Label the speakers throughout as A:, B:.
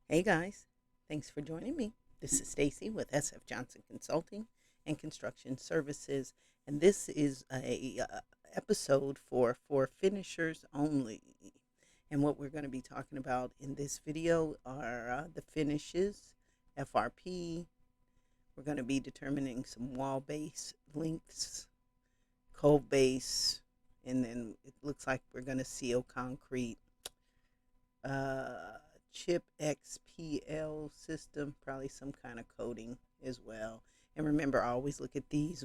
A: Hey guys, thanks for joining me. This is Stacy with SF Johnson Consulting and Construction Services, and this is a episode for finishers only. And what we're going to be talking about in this video are the finishes, FRP. We're going to be determining some wall base lengths, cove base, and then it looks like we're going to seal concrete. Uh, Chip XPL system, probably some kind of coating as well. And remember, I always look at these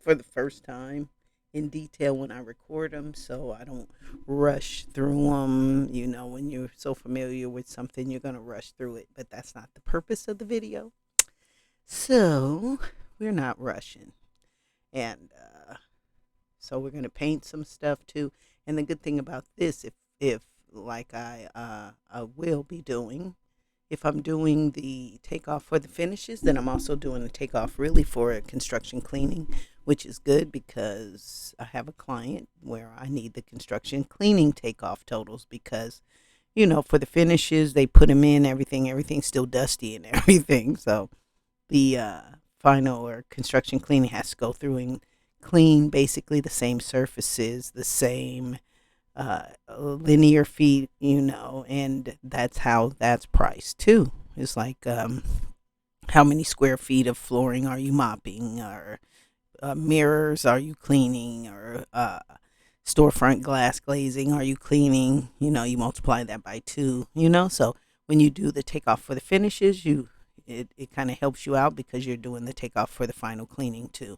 A: for the first time in detail when I record them, so I don't rush through them. You know, when you're so familiar with something, you're going to rush through it, but that's not the purpose of the video. So we're not rushing. And so we're going to paint some stuff too. And the good thing about this, if like I will be doing, if I'm doing the takeoff for the finishes, then I'm also doing the takeoff really for construction cleaning, which is good because I have a client where I need the construction cleaning takeoff totals because, for the finishes, they put them in, everything's still dusty and everything. So the final or construction cleaning has to go through and clean basically the same surfaces, the same linear feet, and that's how that's priced too. It's like how many square feet of flooring are you mopping, or mirrors are you cleaning, or storefront glass glazing are you cleaning? You multiply that by two. So when you do the takeoff for the finishes, it kind of helps you out because you're doing the takeoff for the final cleaning too.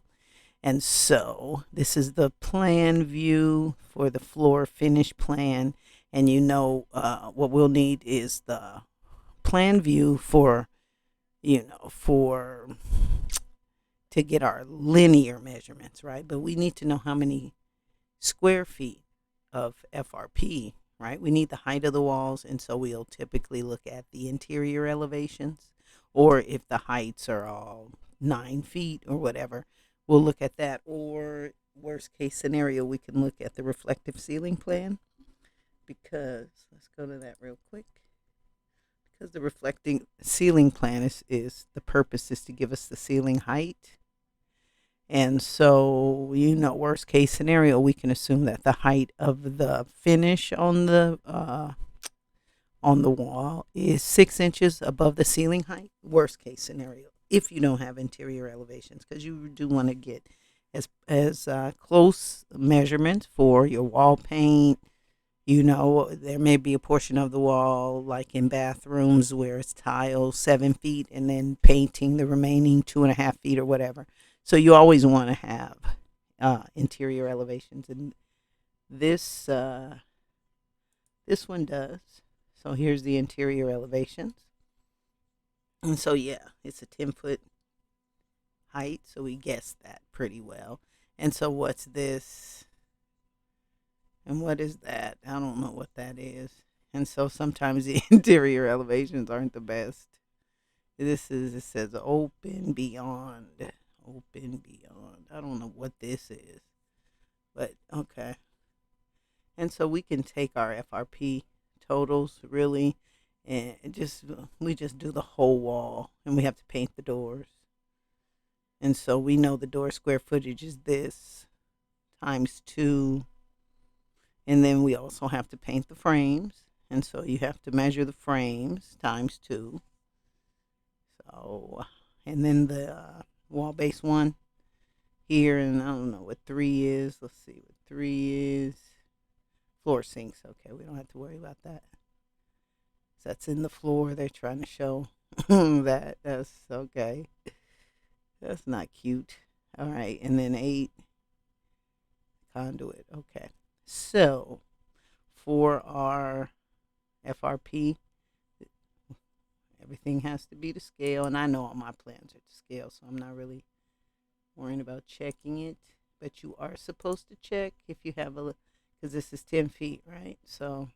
A: And so this is the plan view for the floor finish plan. And what we'll need is the plan view for to get our linear measurements, right? But we need to know how many square feet of FRP, right? We need the height of the walls. And so we'll typically look at the interior elevations, or if the heights are all 9 feet or whatever, we'll look at that. Or worst case scenario, we can look at the reflective ceiling plan, because let's go to that real quick. Because the reflecting ceiling plan is the purpose is to give us the ceiling height. And so, worst case scenario, we can assume that the height of the finish on the wall is 6 inches above the ceiling height. Worst case scenario, if you don't have interior elevations, because you do want to get as close measurements for your wall paint. There may be a portion of the wall, like in bathrooms, where it's tile 7 feet and then painting the remaining 2.5 feet or whatever. So you always want to have interior elevations, and this one does. So here's the interior elevations. And so, yeah, it's a 10-foot height. So we guessed that pretty well. And so, what's this? And what is that? I don't know what that is. And so, sometimes the interior elevations aren't the best. It says open beyond. Open beyond. I don't know what this is. But, okay. And so, we can take our FRP totals really, and we just do the whole wall, and we have to paint the doors. And so we know the door square footage is this times 2, and then we also have to paint the frames, and so you have to measure the frames times 2. So, and then the wall base one here, and I don't know what 3 is. Let's see what 3 is. Floor sinks. Okay, we don't have to worry about that. That's in the floor. They're trying to show that. That's okay. That's not cute. All right, and then 8 conduit. Okay, so for our FRP, everything has to be to scale, and I know all my plans are to scale, so I'm not really worrying about checking it. But you are supposed to check if you have because this is 10 feet, right? So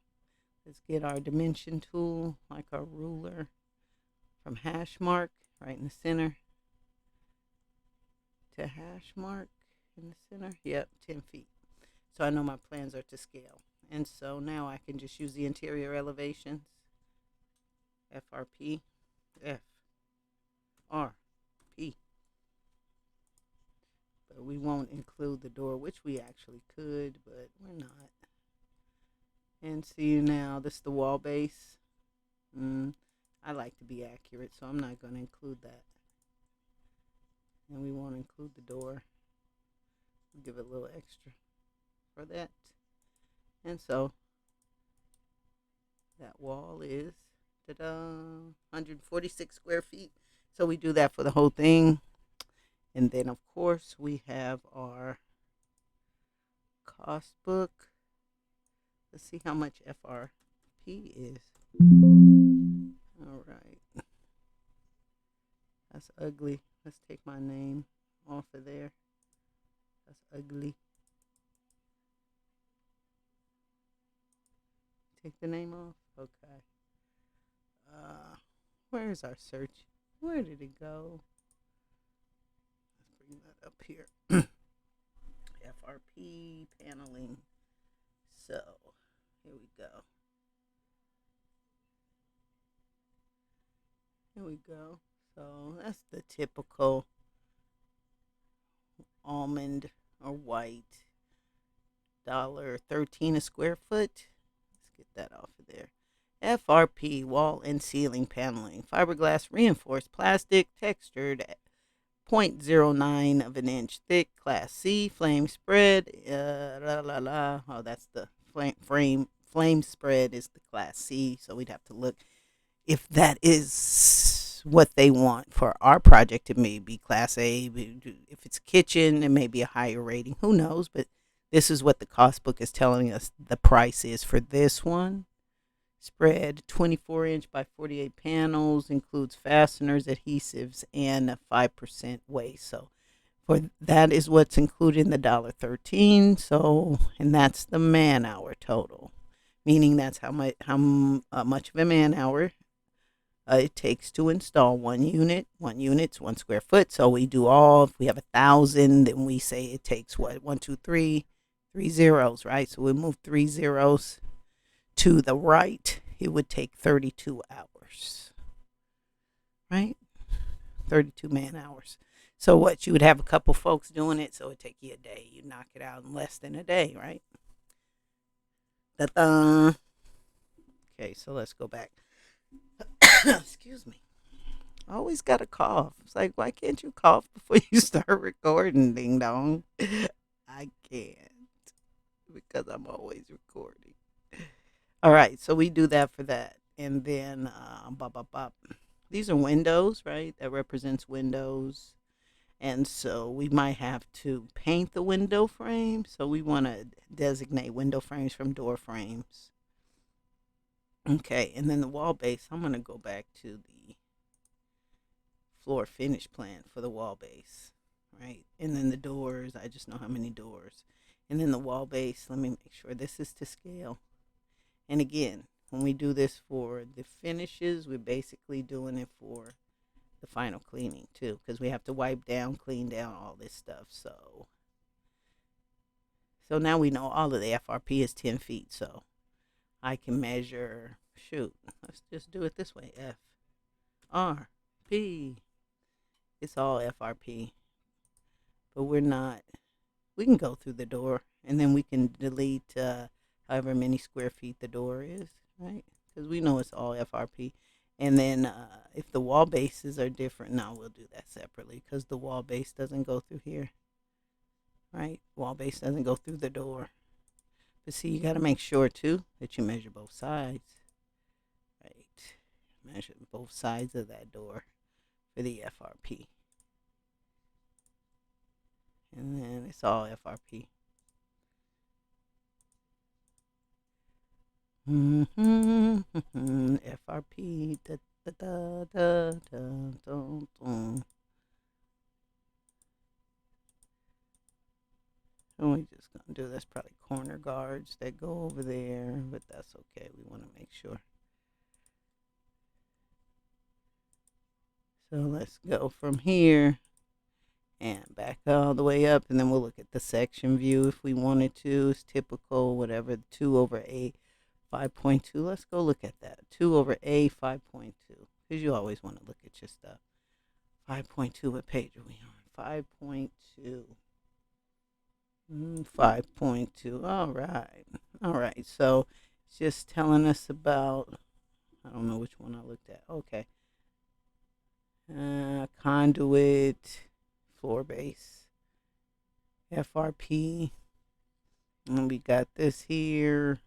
A: let's get our dimension tool, like our ruler, from hash mark right in the center to hash mark in the center. Yep, 10 feet. So I know my plans are to scale. And so now I can just use the interior elevations. FRP, FRP. But we won't include the door, which we actually could, but we're not. And see now, this is the wall base. I like to be accurate, so I'm not going to include that. And we won't include the door. We'll give it a little extra for that. And so that wall is 146 square feet. So we do that for the whole thing. And then, of course, we have our cost book. Let's see how much FRP is. All right. That's ugly. Let's take my name off of there. That's ugly. Take the name off? Okay. Where's our search? Where did it go? Let's bring that up here. FRP paneling. So, here we go. Here we go. So, that's the typical almond or white $1.13 a square foot. Let's get that off of there. FRP wall and ceiling paneling, fiberglass reinforced plastic, textured 0.09 of an inch thick, class C, flame spread. Oh, that's the flame spread is the class C. So we'd have to look if that is what they want for our project. It may be class A. If it's kitchen, it may be a higher rating. Who knows? But this is what the cost book is telling us the price is for this one. Spread 24-inch by 48 panels, includes fasteners, adhesives, and a 5% waste. So for that is what's included in the $1.13. So, and that's the man hour total, meaning that's how much of a man hour it takes to install one unit. One unit's 1 square foot. So we do all. If we have 1,000, then we say it takes what 1, 2, 3 zeros, right? So we move 3 zeros to the right. It would take 32 hours, right? 32 man hours. So what, you would have a couple folks doing it, so it would take you a day. You knock it out in less than a day, right? Ta-da. Okay, so let's go back. Excuse me. I always got to cough. It's like, why can't you cough before you start recording, ding dong? I can't, because I'm always recording. All right, so we do that for that. And then, these are windows, right? That represents windows. And so we might have to paint the window frame. So we want to designate window frames from door frames. Okay, and then the wall base, I'm going to go back to the floor finish plan for the wall base, right? And then the doors, I just know how many doors. And then the wall base, let me make sure this is to scale. And again, when we do this for the finishes, we're basically doing it for the final cleaning too, because we have to wipe down, clean down all this stuff. So now we know all of the FRP is 10 feet. So I can measure, let's just do it this way. FRP. It's all FRP. But we can go through the door and then we can delete however many square feet the door is, right? Because we know it's all FRP. And then if the wall bases are different, now we'll do that separately because the wall base doesn't go through here, right? Wall base doesn't go through the door. But see, you got to make sure too that you measure both sides, right? Measure both sides of that door for the FRP. And then it's all FRP. FRP. Da, da, da, da, da, da, da. And we just gonna do this. Probably corner guards that go over there, but that's okay. We want to make sure. So let's go from here and back all the way up, and then we'll look at the section view if we wanted to. It's typical, whatever, 2/8 5.2. Let's go look at that. 2 over A 5.2. Because you always want to look at your stuff. 5.2. What page are we on? 5.2. 5.2. All right. All right. So it's just telling us about, I don't know which one I looked at. Okay. Conduit, floor base, FRP. And we got this here.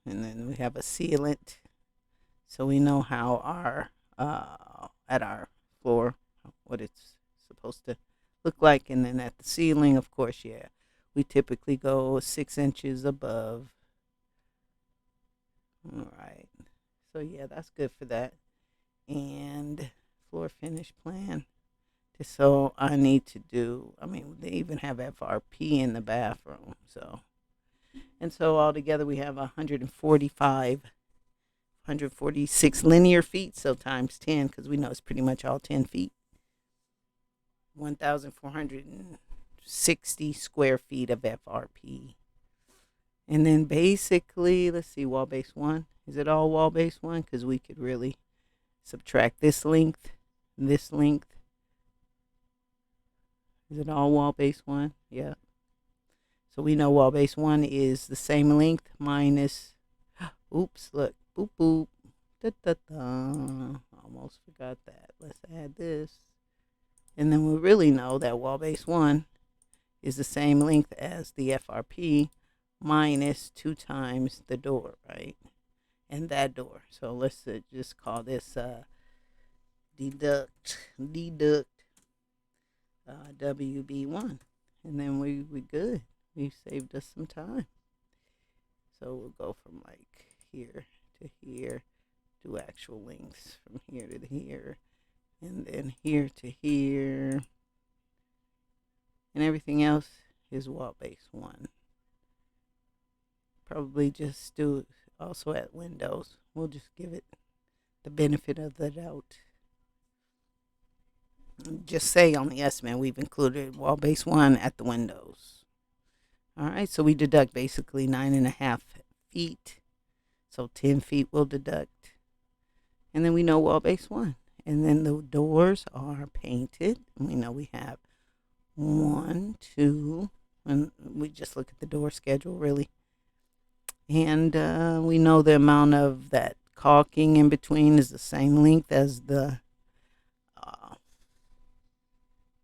A: And then we have a sealant. So we know how our, at our floor, what it's supposed to look like. And then at the ceiling, of course, yeah, we typically go 6 inches above. All right. So yeah, that's good for that. And floor finish plan. So I need to do, I mean, they even have FRP in the bathroom. So, and so altogether we have 146 linear feet. So times 10, because we know it's pretty much all 10 feet. 1,460 square feet of FRP. And then basically, let's see, wall base 1. Is it all wall base 1? Because we could really subtract this length, this length. Is it all wall base 1? Yeah. So we know wall base 1 is the same length minus, oops, look, boop, boop. Da, da, da. Almost forgot that. Let's add this. And then we really know that wall base 1 is the same length as the FRP minus 2 times the door, right? And that door. So let's just call this deduct WB1. And then we good. We saved us some time. So we'll go from like here to here, do actual lengths from here to here, and then here to here. And everything else is wall base 1. Probably just do also at windows. We'll just give it the benefit of the doubt. Just say on the estimate we've included wall base 1 at the windows. All right, so we deduct basically 9.5 feet. So 10 feet we'll deduct. And then we know wall base 1. And then the doors are painted. We know we have 1, 2, and we just look at the door schedule really. And we know the amount of that caulking in between is the same length as the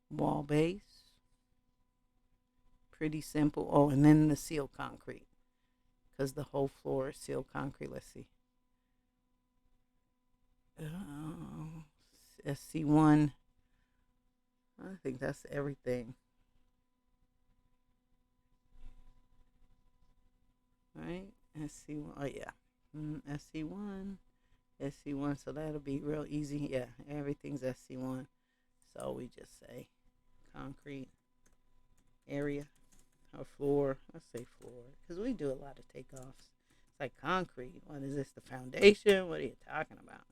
A: wall base. Pretty simple. Oh, and then the sealed concrete, because the whole floor is sealed concrete. Let's see. SC1. I think that's everything. Right? SC1. Oh, yeah. SC1. SC1. So that'll be real easy. Yeah, everything's SC1. So we just say concrete area or floor. Let's say floor, because we do a lot of takeoffs. It's like concrete. What is this? The foundation? What are you talking about?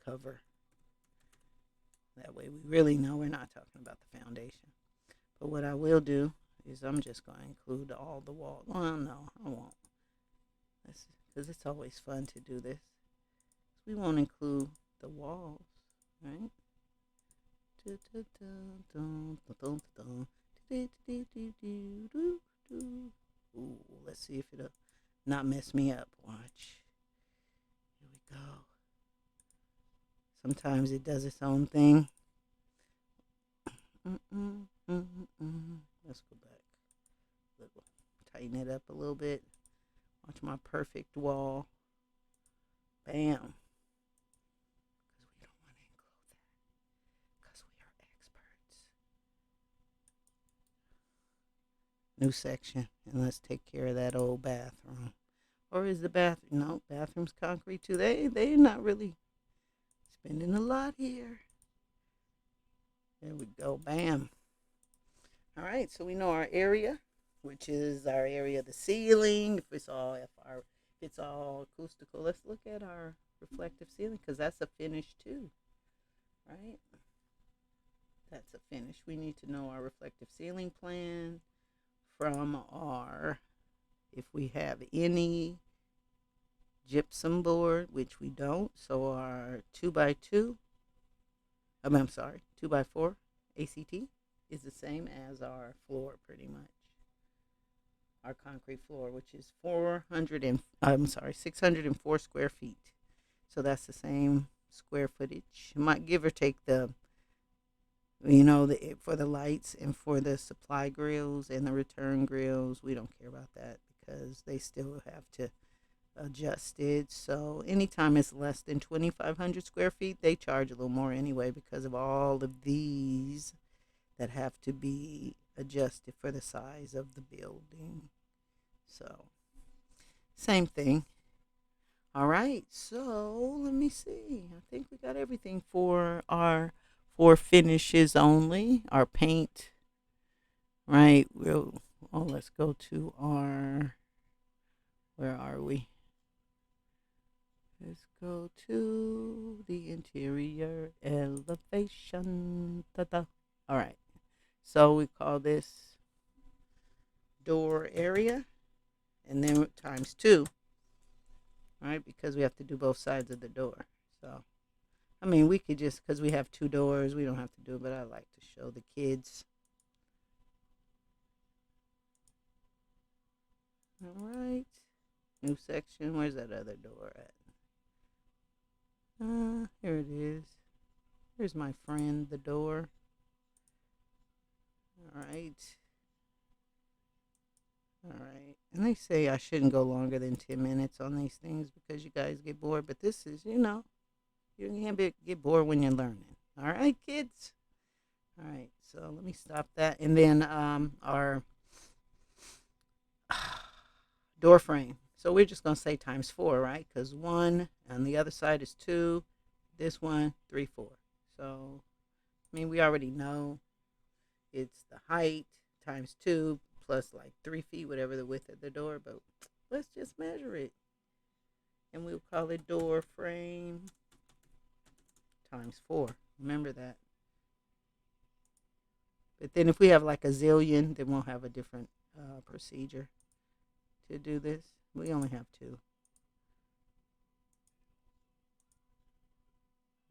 A: Cover. That way we really know we're not talking about the foundation. But what I will do is I'm just going to include all the walls. Well, no, I won't. Because it's always fun to do this. We won't include the walls, right? Ooh, let's see if it'll not mess me up. Watch. Here we go. Sometimes it does its own thing. Let's go back. Tighten it up a little bit. Watch my perfect wall. Bam. Because we don't want to include that. Because we are experts. New section. And let's take care of that old bathroom. Or is the bathroom? No, bathroom's concrete too. They're not really spending a lot here. There we go. Bam. All right. So we know our area, which is our area of the ceiling. If it's all acoustical. Let's look at our reflective ceiling, because that's a finish too, right? That's a finish. We need to know our reflective ceiling plan. from our, if we have any gypsum board, which we don't, so our 2x2, I'm sorry, 2x4 ACT is the same as our floor pretty much. Our concrete floor, which is 604 square feet. So that's the same square footage. Might give or take the, for the lights and for the supply grills and the return grills. We don't care about that because they still have to adjust it. So anytime it's less than 2,500 square feet, they charge a little more anyway because of all of these that have to be adjusted for the size of the building. So same thing. All right, so let me see. I think we got everything for our four finishes only. Our paint, right? Let's go to our. Where are we? Let's go to the interior elevation. Ta-da. All right. So we call this door area, and then times 2. Right, because we have to do both sides of the door. So, I mean, we could just, because we have 2 doors, we don't have to do it, but I like to show the kids. All right, new section. Where's that other door at? Here it is. Here's my friend, the door. All right. All right. And they say I shouldn't go longer than 10 minutes on these things because you guys get bored. But this is, you can't get bored when you're learning. All right, kids? All right. So let me stop that. And then our door frame. So we're just going to say times 4, right? Because 1 on the other side is 2. This one, 3, 4. So, I mean, we already know it's the height times 2 plus like 3 feet, whatever the width of the door, but let's just measure it. And we'll call it door frame times 4. Remember that. But then if we have like a zillion, then we'll have a different procedure to do this. We only have 2.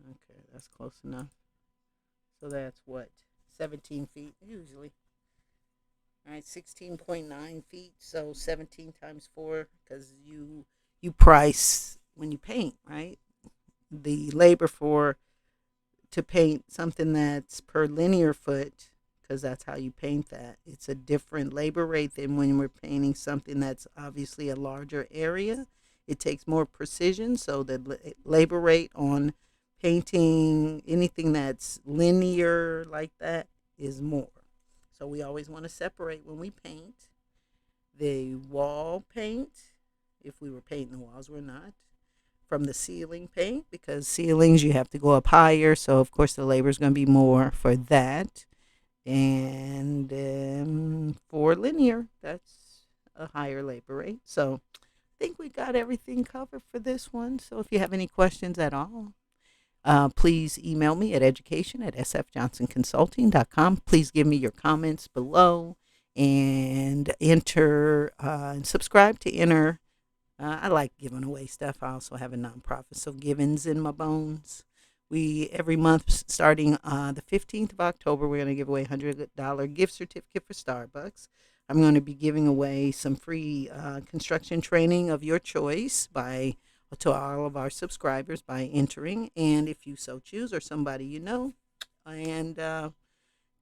A: Okay, that's close enough. So that's what? 17 feet usually. All right, 16.9 feet. So 17 times 4, because you price when you paint, right? The labor to paint something that's per linear foot, because that's how you paint that. It's a different labor rate than when we're painting something that's obviously a larger area. It takes more precision, so the labor rate on painting anything that's linear like that is more. So we always want to separate when we paint the wall paint, if we were painting the walls, we're not, from the ceiling paint, because ceilings you have to go up higher. So of course the labor is going to be more for that. And for linear, that's a higher labor rate. So I think we got everything covered for this one. So if you have any questions at all, please email me at education@sfjohnsonconsulting.com. Please give me your comments below and enter and subscribe to enter. I like giving away stuff. I also have a nonprofit, so giving's in my bones. We every month starting the 15th of October, we're going to give away a $100 gift certificate for Starbucks. I'm going to be giving away some free construction training of your choice to all of our subscribers by entering, and if you so choose, or somebody you know. And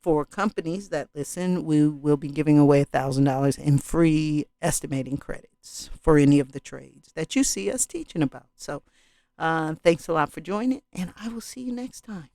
A: for companies that listen, we will be giving away $1,000 in free estimating credits for any of the trades that you see us teaching about. So thanks a lot for joining, and I will see you next time.